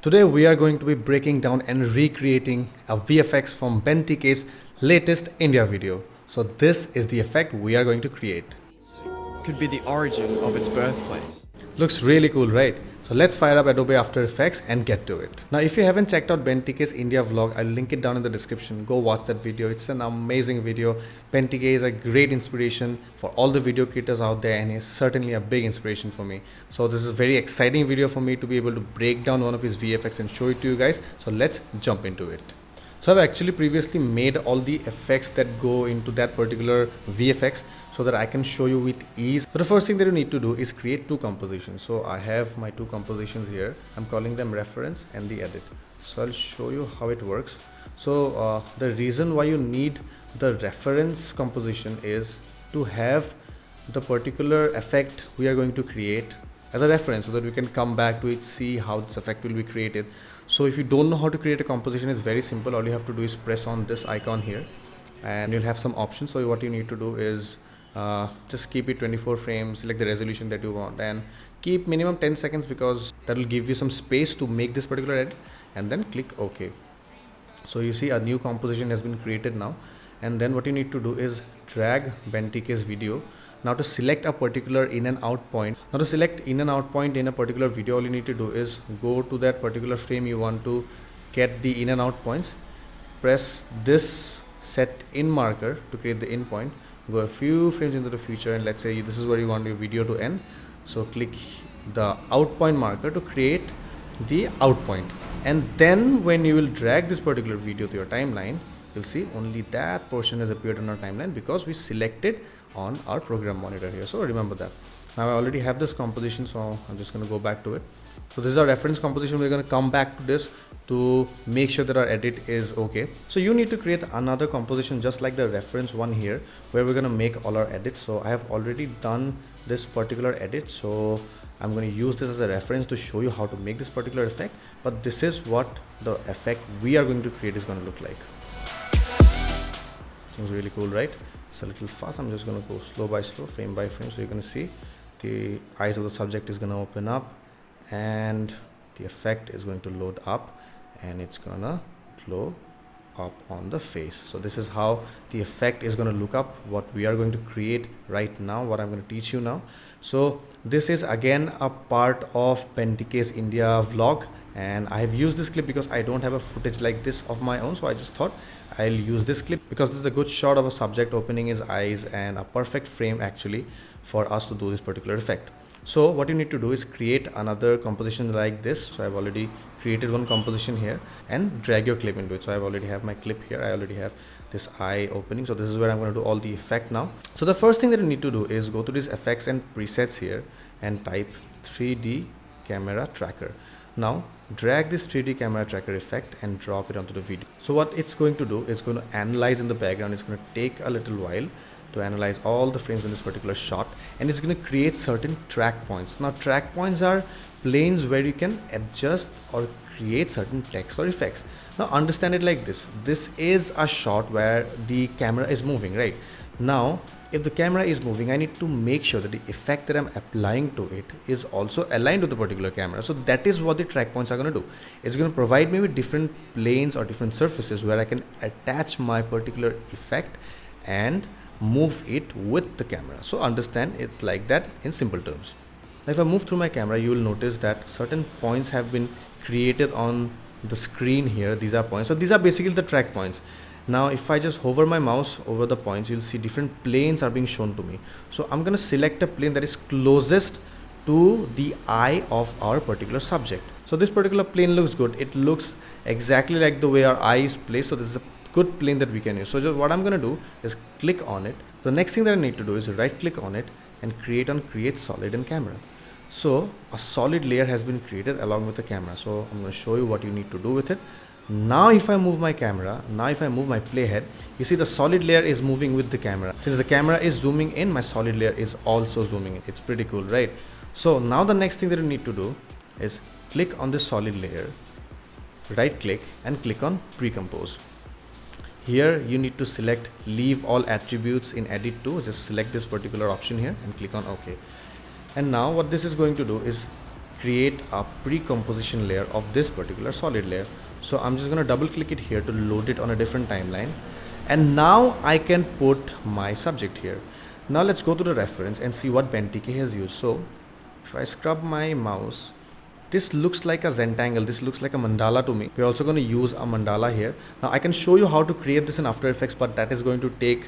Today we are going to be breaking down and recreating a VFX from Ben TK's latest India video. So this is the effect we are going to create. Could be the origin of its birthplace. Looks really cool, right? So let's fire up Adobe After Effects and get to it. Now if you haven't checked out Ben TK's India vlog, I'll link it down in the description. Go watch that video. It's an amazing video. Ben TK is a great inspiration for all the video creators out there, and he's certainly a big inspiration for me. So this is a very exciting video for me to be able to break down one of his VFX and show it to you guys. So let's jump into it. So I've actually previously made all the effects that go into that particular VFX so that I can show you with ease. So the first thing that you need to do is create two compositions. So I have my two compositions here. I'm calling them reference and the edit. So I'll show you how it works. So the reason why you need the reference composition is to have the particular effect we are going to create as a reference so that we can come back to it, see how this effect will be created. So if you don't know how to create a composition, it's very simple. All you have to do is press on this icon here and you'll have some options. So what you need to do is just keep it 24 frames, select the resolution that you want and keep minimum 10 seconds because that will give you some space to make this particular edit, and then click OK. So you see a new composition has been created now, and then what you need to do is drag Ben TK's video. Now to select a particular in and out point. Now to select in and out point in a particular video, all you need to do is go to that particular frame you want to get the in and out points. Press this set in marker to create the in point. Go a few frames into the future and let's say this is where you want your video to end. So click the out point marker to create the out point. And then when you will drag this particular video to your timeline, you'll see only that portion has appeared on our timeline because we selected on our program monitor here. So remember that. Now I already have this composition, so I'm just going to go back to it. So this is our reference composition. We're going to come back to this to make sure that our edit is okay. So you need to create another composition just like the reference one here where we're going to make all our edits. So I have already done this particular edit, so I'm going to use this as a reference to show you how to make this particular effect, but this is what the effect we are going to create is going to look like. Seems really cool, right? It's a little fast. I'm just going to go slow by slow, frame by frame. So you're going to see the eyes of the subject is going to open up and the effect is going to load up and it's going to glow up on the face. So this is how the effect is going to look up, what we are going to create right now, what I'm going to teach you now. So this is again a part of Ben TK's India vlog, and I have used this clip because I don't have a footage like this of my own, so I just thought I'll use this clip because this is a good shot of a subject opening his eyes and a perfect frame actually for us to do this particular effect. So what you need to do is create another composition like this. So I've already created one composition here and drag your clip into it. So I've already have my clip here. I already have this eye opening. So this is where I'm going to do all the effect now. So the first thing that you need to do is go to these effects and presets here and type 3D camera tracker. Now drag this 3D camera tracker effect and drop it onto the video. So what it's going to do is going to analyze in the background. It's going to take a little while to analyze all the frames in this particular shot, and it's going to create certain track points. Now track points are planes where you can adjust or create certain text or effects. Now understand it like this. This is a shot where the camera is moving, right? Now if the camera is moving, I need to make sure that the effect that I'm applying to it is also aligned with the particular camera. So that is what the track points are going to do. It's going to provide me with different planes or different surfaces where I can attach my particular effect and move it with the camera. So understand it's like that in simple terms. Now if I move through my camera, you will notice that certain points have been created on the screen here. These are points. So these are basically the track points. Now if I just hover my mouse over the points, you'll see different planes are being shown to me. So I'm going to select a plane that is closest to the eye of our particular subject. So this particular plane looks good. It looks exactly like the way our eye is placed. So this is a good plane that we can use. So just what I'm going to do is click on it. The next thing that I need to do is right click on it and create solid in camera. So a solid layer has been created along with the camera. So I'm going to show you what you need to do with it. Now if I move my camera, now if I move my playhead, you see the solid layer is moving with the camera. Since the camera is zooming in, my solid layer is also zooming in. It's pretty cool, right? So now the next thing that you need to do is click on this solid layer, right click and click on pre-compose. Here you need to select leave all attributes in edit 2. Just select this particular option here and click on OK. And now what this is going to do is create a pre-composition layer of this particular solid layer. So I'm just going to double click it here to load it on a different timeline, and now I can put my subject here. Now let's go to the reference and see what BenTK has used. So if I scrub my mouse, this looks like a Zentangle, this looks like a mandala to me. We're also going to use a mandala here. Now I can show you how to create this in After Effects, but that is going to take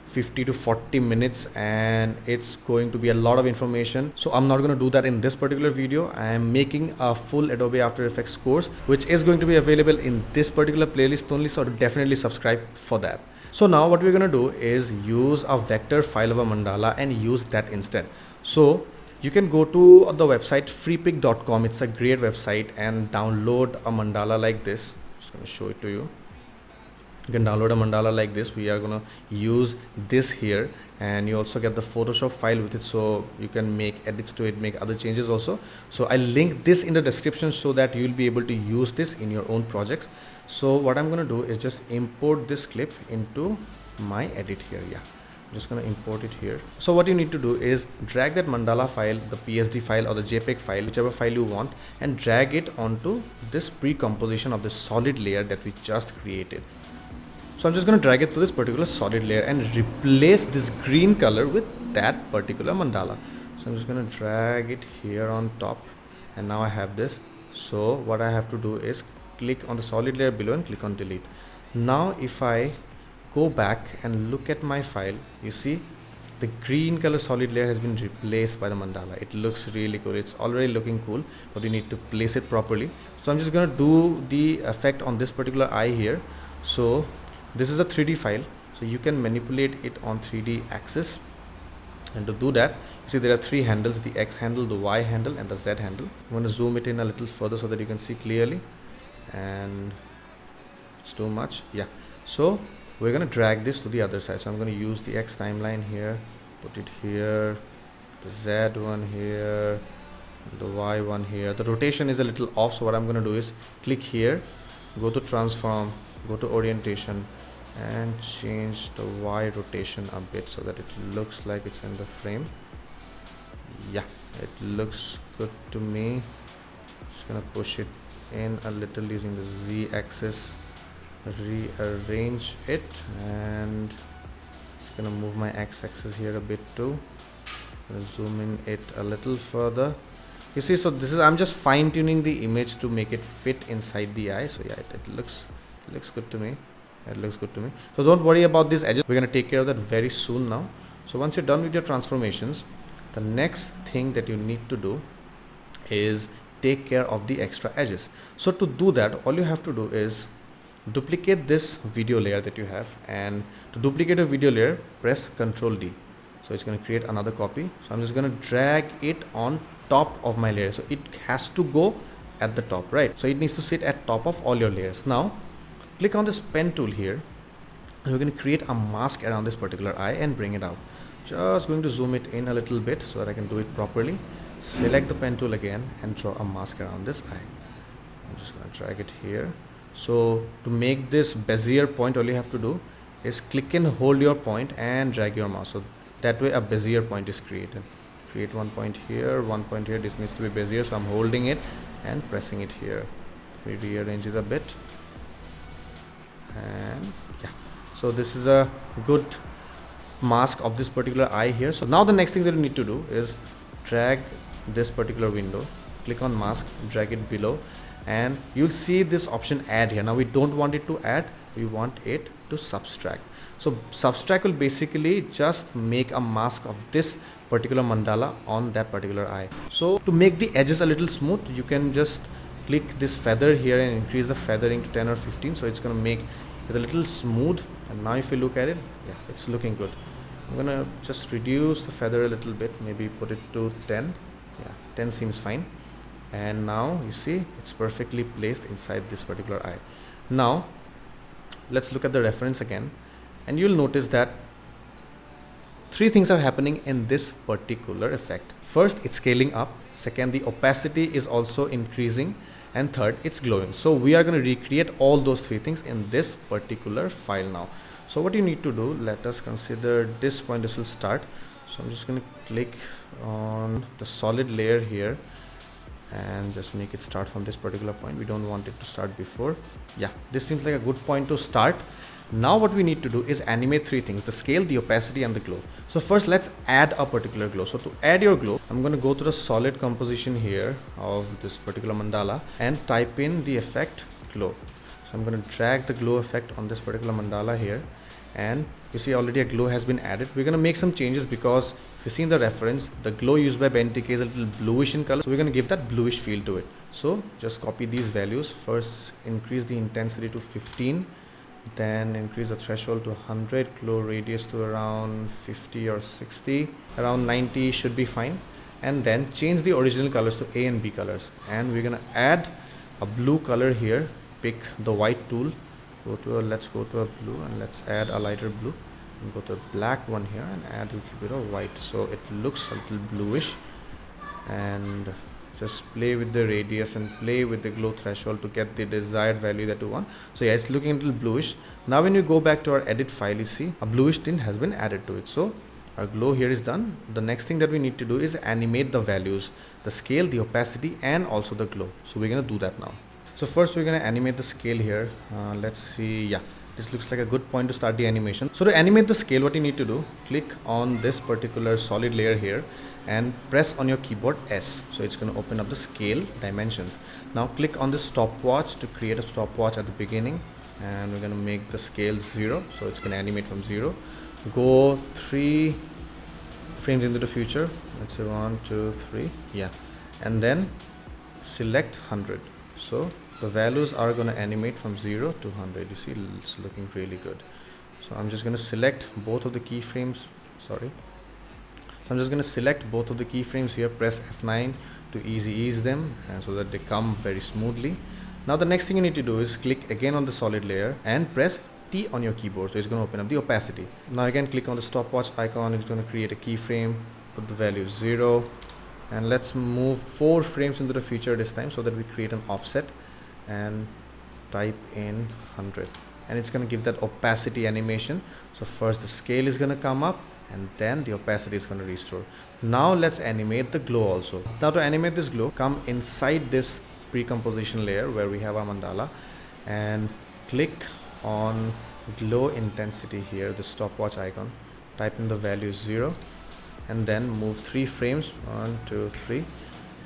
50 to 40 minutes and it's going to be a lot of information. So I'm not going to do that in this particular video. I am making a full Adobe After Effects course, which is going to be available in this particular playlist only. So definitely subscribe for that. So now what we're going to do is use a vector file of a mandala and use that instead. So you can go to the website freepik.com. It's a great website, and download a mandala like this. I'm just going to show it to you. You can download a mandala like this. We are going to use this here, and you also get the Photoshop file with it, so you can make edits to it, make other changes also. So I link this in the description so that you'll be able to use this in your own projects. So what I'm going to do is just import this clip into my edit here. Yeah, I'm just going to import it here. So what you need to do is drag that mandala file, the PSD file or the JPEG file, whichever file you want, and drag it onto this pre-composition of the solid layer that we just created. So I'm just going to drag it to this particular solid layer and replace this green color with that particular mandala. So I'm just going to drag it here on top, and now I have this. So what I have to do is click on the solid layer below and click on delete. Now if I go back and look at my file, you see the green color solid layer has been replaced by the mandala. It looks really cool. It's already looking cool, but we need to place it properly. So I'm just going to do the effect on this particular eye here. So this is a 3D file, so you can manipulate it on 3D axis. And to do that, you see there are three handles: the X handle, the Y handle, and the Z handle. I'm going to zoom it in a little further so that you can see clearly. And it's too much. Yeah. So we're going to drag this to the other side. So I'm going to use the X timeline here, put it here, the Z one here, the Y one here. The rotation is a little off, so what I'm going to do is click here, go to transform, go to orientation, and change the Y rotation a bit so that it looks like it's in the frame. Yeah, it looks good to me. Just gonna push it in a little using the Z axis, rearrange it, and just gonna move my X axis here a bit too. Gonna zoom in it a little further. You see, so this is, I'm just fine tuning the image to make it fit inside the eye. So yeah, it looks good to me. It looks good to me. So don't worry about these edges. We're going to take care of that very soon now. So once you're done with your transformations, the next thing that you need to do is take care of the extra edges. So to do that, all you have to do is duplicate this video layer that you have, and to duplicate a video layer, press Ctrl D. So it's going to create another copy. So I'm just going to drag it on top of my layer. So it has to go at the top, right? So it needs to sit at top of all your layers. Now click on this pen tool here, and we're going to create a mask around this particular eye and bring it out. Just going to zoom it in a little bit so that I can do it properly. Select the pen tool again and draw a mask around this eye. I'm just going to drag it here. So to make this Bezier point, all you have to do is click and hold your point and drag your mouse. So that way a Bezier point is created. Create one point here, one point here. This needs to be Bezier, so I'm holding it and pressing it here. We rearrange it a bit. And yeah, so this is a good mask of this particular eye here. So now the next thing that you need to do is drag this particular window, click on mask, drag it below, and you'll see this option add here. Now we don't want it to add, we want it to subtract. So subtract will basically just make a mask of this particular mandala on that particular eye. So to make the edges a little smooth, you can just click this feather here and increase the feathering to 10 or 15. So it's going to make it a little smooth. And now if you look at it, yeah, it's looking good. I'm going to just reduce the feather a little bit, maybe put it to 10. Yeah, 10 seems fine. And now you see it's perfectly placed inside this particular eye. Now let's look at the reference again, and you'll notice that three things are happening in this particular effect. First, it's scaling up. Second, the opacity is also increasing. And third, it's glowing. So we are going to recreate all those three things in this particular file now. So what you need to do, let us consider this point. This will start. So I'm just going to click on the solid layer here, and just make it start from this particular point. We don't want it to start before. Yeah, this seems like a good point to start. Now what we need to do is animate three things: the scale, the opacity, and the glow. So first let's add a particular glow. So to add your glow, I'm going to go to the solid composition here of this particular mandala and type in the effect glow. So I'm going to drag the glow effect on this particular mandala here, and you see already a glow has been added. We're going to make some changes because if you see in the reference, the glow used by BenTK is a little bluish in color, so we're going to give that bluish feel to it. So just copy these values. First increase the intensity to 15, then increase the threshold to 100, glow radius to around 50 or 60, around 90 should be fine, and then change the original colors to A and B colors. And we're going to add a blue color here. Pick the white tool, let's go to a blue, and let's add a lighter blue, and go to a black one here and add a little bit of white, so it looks a little bluish. And just play with the radius and play with the glow threshold to get the desired value that you want. So yeah, it's looking a little bluish. Now when you go back to our edit file, you see a bluish tint has been added to it. So our glow here is done. The next thing that we need to do is animate the values, the scale, the opacity, and also the glow. So we're going to do that now. So first we're going to animate the scale here. Let's see. Yeah, this looks like a good point to start the animation. So to animate the scale, what you need to do, click on this particular solid layer here and press on your keyboard S. So it's going to open up the scale dimensions. Now click on the stopwatch to create a stopwatch at the beginning, and we're going to make the scale 0. So it's going to animate from 0. Go 3 frames into the future. Let's say 1, 2, 3. Yeah, and then select 100. So the values are going to animate from 0 to 100. You see, it's looking really good. So I'm just going to select both of the keyframes. So I'm just going to select both of the keyframes here, press F9 to ease them, and so that they come very smoothly. Now the next thing you need to do is click again on the solid layer and press T on your keyboard. So it's going to open up the opacity. Now again click on the stopwatch icon. It's going to create a keyframe, put the value 0, and let's move 4 frames into the future this time, so that we create an offset, and type in 100, and it's going to give that opacity animation. So first the scale is going to come up, and then the opacity is going to restore. Now let's animate the glow also. Now to animate this glow, come inside this pre-composition layer where we have our mandala, and click on glow intensity here, the stopwatch icon, type in the value 0, and then move 3 frames, 1, 2, 3,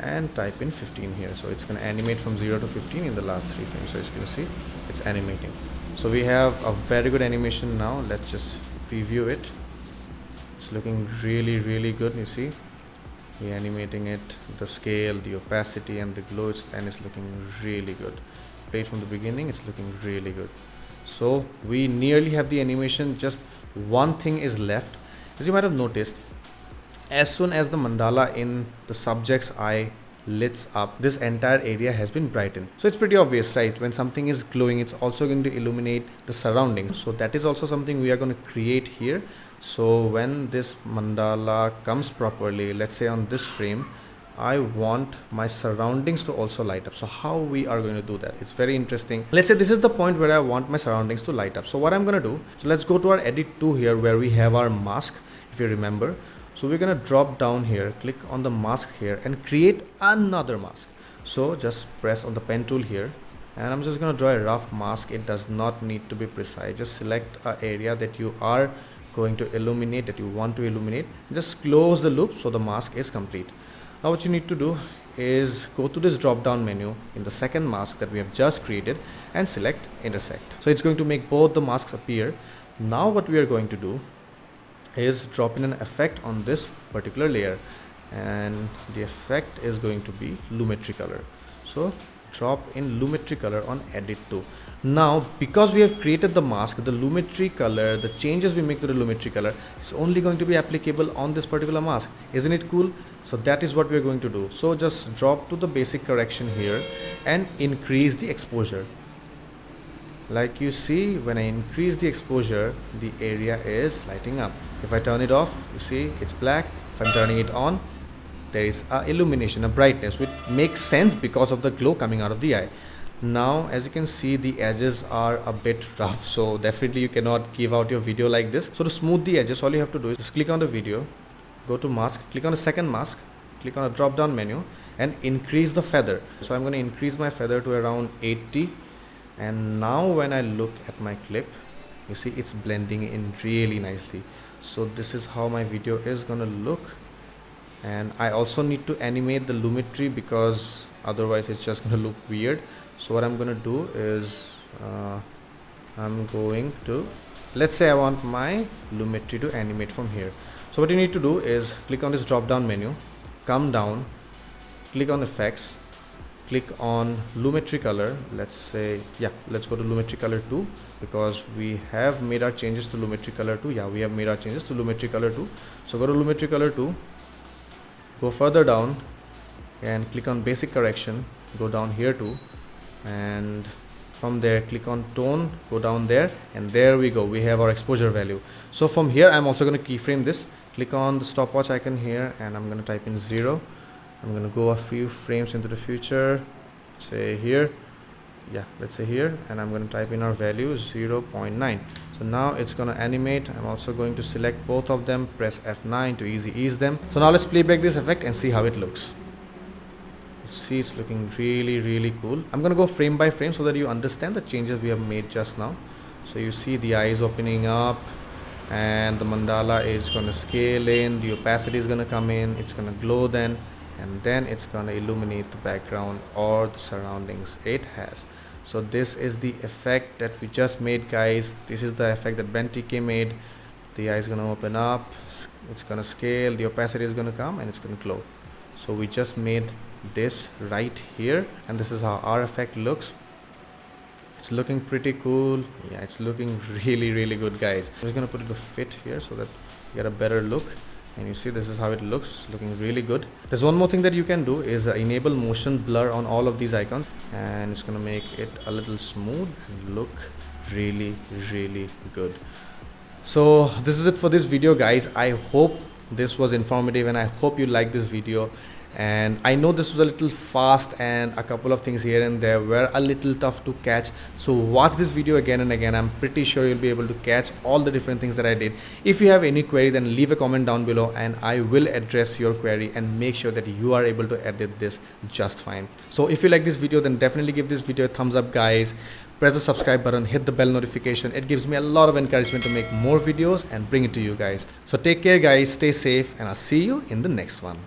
and type in 15 here. So it's going to animate from 0 to 15 in the last 3 frames. So as you can see, it's animating. So we have a very good animation now. Let's just preview it. It's looking really good. You see, we're animating it, the scale, the opacity, and the glow, and it's looking really good. Played from the beginning, it's looking really good. So we nearly have the animation. Just one thing is left. As you might have noticed, as soon as the mandala in the subject's eye lights up, this entire area has been brightened. So it's pretty obvious, right? When something is glowing, it's also going to illuminate the surroundings. So that is also something we are going to create here. So when this mandala comes properly, let's say on this frame, I want my surroundings to also light up. So how we are going to do that? It's very interesting. Let's say this is the point where I want my surroundings to light up. So what I'm going to do, so let's go to our edit 2 here where we have our mask, if you remember. So we're going to drop down here, click on the mask here, and create another mask. So just press on the pen tool here, and I'm just going to draw a rough mask. It does not need to be precise. Just select an area that you are going to illuminate, that you want to illuminate. Just close the loop so the mask is complete. Now what you need to do is go to this drop down menu in the second mask that we have just created and select intersect. So it's going to make both the masks appear. Now what we are going to do is drop in an effect on this particular layer, and the effect is going to be Lumetri color. So drop in Lumetri color on edit 2. Now because we have created the mask, the Lumetri color, the changes we make to the Lumetri color is only going to be applicable on this particular mask. Isn't it cool? So that is what we are going to do. So just drop to the basic correction here and increase the exposure. Like you see, when I increase the exposure, the area is lighting up. If I turn it off, you see it's black. If I'm turning it on, there is a illumination, a brightness, which makes sense because of the glow coming out of the eye. Now as you can see, the edges are a bit rough, so definitely you cannot give out your video like this. So to smooth the edges, all you have to do is just click on the video, go to mask, click on the second mask, click on a drop down menu, and increase the feather. So I'm going to increase my feather to around 80, and now when I look at my clip, you see it's blending in really nicely. So this is how my video is going to look. And I also need to animate the lumetri because otherwise it's just going to look weird. So what I'm going to do is I'm going to, let's say I want my lumetri to animate from here. So what you need to do is click on this drop down menu, come down, click on effects, click on lumetri color. Let's say, yeah, let's go to lumetri color 2 because we have made our changes to lumetri color 2. Yeah, we have made our changes to lumetri color 2. So go to lumetri color 2, go further down and click on basic correction, go down here too, and from there click on tone, go down there, and there we go, we have our exposure value. So from here I'm also going to keyframe this. Click on the stopwatch icon here and I'm going to type in 0. I'm going to go a few frames into the future, say here, yeah, let's say here, and I'm going to type in our value 0.9. So now it's going to animate. I'm also going to select both of them, press F9 to easy ease them. So now let's play back this effect and see how it looks. See, it's looking really cool. I'm going to go frame by frame so that you understand the changes we have made just now. So you see the eyes opening up and the mandala is going to scale in, the opacity is going to come in, it's going to glow then, and then it's going to illuminate the background or the surroundings it has. So this is the effect that we just made, guys. This is the effect that BenTK made. The eye is going to open up, it's going to scale, the opacity is going to come, and it's going to glow. So we just made this right here, and this is how our effect looks. It's looking pretty cool. Yeah, it's looking really good, guys. I'm just going to put it to fit here so that you get a better look. And you see this is how it looks. It's looking really good. There's one more thing that you can do is enable motion blur on all of these icons, and it's going to make it a little smooth and look really good. So this is it for this video, guys. I hope this was informative and I hope you like this video. And I know this was a little fast and a couple of things here and there were a little tough to catch, so watch this video again and again. I'm pretty sure you'll be able to catch all the different things that I did. If you have any query, then leave a comment down below and I will address your query and make sure that you are able to edit this just fine. So if you like this video, then definitely give this video a thumbs up, guys. Press the subscribe button, hit the bell notification. It gives me a lot of encouragement to make more videos and bring it to you guys. So take care, guys, stay safe, and I'll see you in the next one.